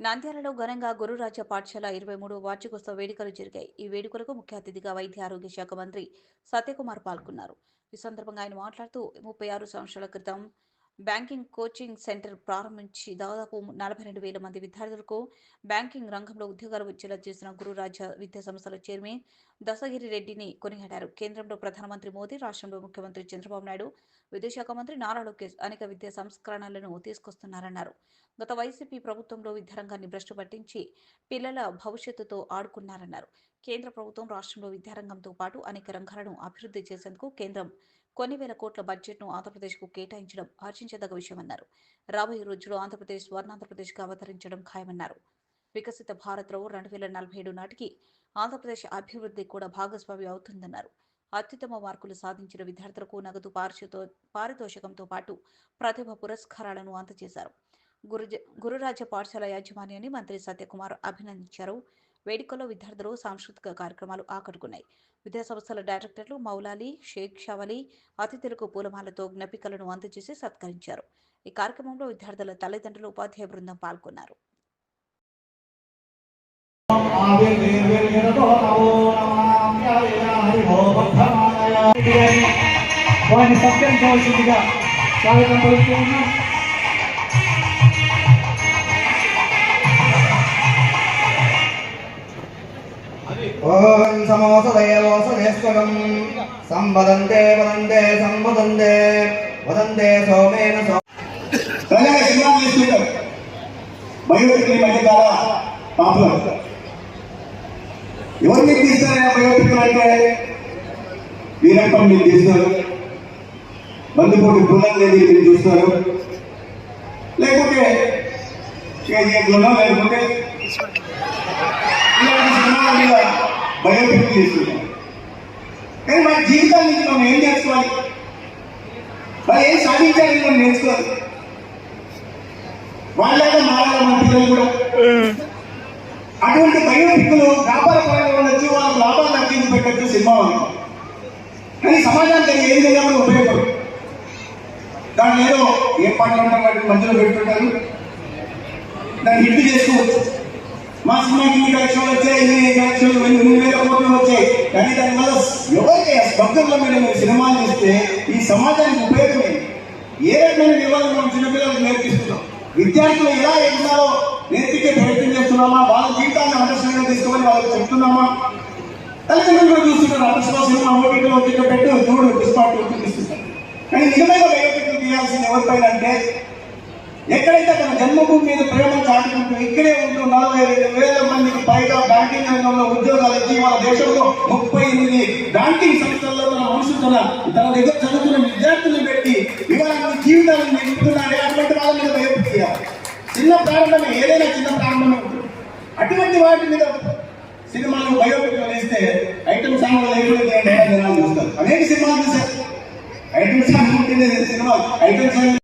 నంద్యాలలో ఘనంగా గురురాజ పాఠశాల 23వ వార్షికోత్సవ వేడుకలు జరిగాయి. ఈ వేడుకలకు ముఖ్య అతిథిగా వైద్య ఆరోగ్య శాఖ మంత్రి సత్యకుమార్ పాల్గొన్నారు. ఈ సందర్భంగా ఆయన మాట్లాడుతూ 36 సంవత్సరాల క్రితం బ్యాంకింగ్ కోచింగ్ సెంటర్ ప్రారంభించి దాదాపు 42,000 మంది విద్యార్థులకు బ్యాంకింగ్ రంగంలో ఉద్యోగాలు వచ్చేలా చేసిన గురురాజ విద్యా సంస్థల చైర్మన్ దశగిరి రెడ్డిని కొనియాడారు. కేంద్రంలో ప్రధానమంత్రి మోదీ, రాష్ట్రంలో ముఖ్యమంత్రి చంద్రబాబు నాయుడు, విద్యాశాఖ మంత్రి నారా లోకేష్ అనేక విద్యా సంస్కరణలను తీసుకొస్తున్నారన్నారు. గత వైసీపీ ప్రభుత్వంలో విద్యారంగాన్ని భ్రష్టు పట్టించి పిల్లల భవిష్యత్తుతో ఆడుకున్నారన్నారు. కేంద్ర ప్రభుత్వం రాష్ట్రంలో విద్యారంగంతో పాటు అనేక రంగాలను అభివృద్ధి చేసేందుకు కేంద్రం కొన్ని వేల కోట్ల బడ్జెట్ను ఆంధ్రప్రదేశ్కు కేటాయించడం ఆర్జించదగ్గ విషయమన్నారు. రాబోయే రోజుల్లో ఆంధ్రప్రదేశ్ స్వర్ణాంధ్రప్రదేశ్గా అవతరించడం ఖాయమన్నారు. వికసిత భారత్లో 2047 నాటికి ఆంధ్రప్రదేశ్ అభివృద్ధి కూడా భాగస్వామి అవుతుందన్నారు. అత్యుత్తమ మార్కులు సాధించిన విద్యార్థులకు నగదు పారితోషికంతో పాటు ప్రతిభ పురస్కారాలను అందజేశారు. గురురాజ పాఠశాల యాజమాన్యాన్ని మంత్రి సత్యకుమార్ అభినందించారు. వేడుకల్లో విద్యార్థులు సాంస్కృతిక కార్యక్రమాలు ఆకట్టుకున్నాయి. విద్యాసంస్థల డైరెక్టర్లు మౌలాలి, షేక్ షవలి అతిథులకు పూలమాలతో జ్ఞాపికలను అందజేసి సత్కరించారు. ఈ కార్యక్రమంలో విద్యార్థుల తల్లిదండ్రులు, ఉపాధ్యాయ బృందం పాల్గొన్నారు. ఓం సమోసదేవోసదేశ్వరం సంవదంతే వదంతే సంవదంతే వదంతే సోమేన తెలంగాణ సినిమా తీసుకుంటారు. బయోపిక్ మధ్య చాలా పాపులర్. ఎవరిని తీస్తారా బయోపిక్ అంటే? వీరప్పని మీరు తీస్తారు, బంధుపూడి పూలందేవి మీరు చూస్తారు, లేకపోతే కేజీఎఫ్లోనో లేకపోతే బయోపిక్ తీసుకుంటాం. కానీ మన జీవితాల నుంచి మనం ఏం నేర్చుకోవాలి, వాళ్ళు ఏం సాధించాలని మనం నేర్చుకోవాలి. వాళ్ళగా మారాలి మన పిల్లలు కూడా. అటువంటి బయోపిక్లు వ్యాపార పరంగా ఉండొచ్చు, వాళ్ళ లాభాలు అర్జించి పెట్టచ్చు సినిమా వాళ్ళు. కానీ సమాజానికి ఏం చేయాలని ఉపయోగపడు. దాన్ని ఏదో ఏ పాటలు ఉంటారు వాటిని మధ్యలో పెట్టుకుంటారు, దాన్ని హిట్ చేసుకోవచ్చు. మా సినిమాకి ఇన్ని కలెక్షన్లు వచ్చాయి, ఇన్ని కలెక్షన్లు 2,000 కోట్లు వచ్చాయి. కానీ దానివల్ల ఎవరికి భక్తుల్లో మీరు సినిమాలు చూస్తే ఈ సమాజానికి ఉపయోగమే. ఏ రకమైన విలువలు మనం చిన్నపిల్లలకు నేర్పిస్తున్నాం, విద్యార్థులు ఎలా ఎగ్జాలో నేర్పించే ప్రయత్నం చేస్తున్నామా, వాళ్ళ జీవితాన్ని అండర్స్టాండింగ్ తీసుకోమని వాళ్ళకి చెప్తున్నామా? తల్లిదండ్రులు చూస్తున్నారు, అండర్స్టాండ్ సినిమా ఓటీటీలో పెట్టు చూడు డిస్పార్ట్ చూపిస్తున్నారు. కానీ నిజమైన బయోపిక్లు తీయాల్సింది ఎవరిపైన అంటే, ఎక్కడైతే తన జన్మభూమి మీద ప్రేమ చాటుకుంటూ ఇక్కడే ఉంటూ 42,000 మందికి పైగా బ్యాంకింగ్ రంగంలో ఉద్యోగాలు ఇచ్చి మన దేశంలో 38 బ్యాంకింగ్ సంస్థల్లో తన మనుషులు తన దగ్గర చదువుతున్న విద్యార్థులను పెట్టి ఇవాళ జీవితాలను నింపుతున్నారే, అటువంటి వాళ్ళ మీద బయోపిక్ చేయాలి. చిన్న ప్రారంభమే, ఏదైనా చిన్న ప్రారంభమే ఉంటుంది. అటువంటి వాటి మీద సినిమాలు బయోపిక్ వేస్తే ఐటమ్ సాంగ్ లేకుండా జనాలు చూస్తారు. అనేక సినిమాలు చూశారు, ఐటమ్ సాంగ్ ఉంటుంది సినిమాలు, ఐటమ్ సాంగ్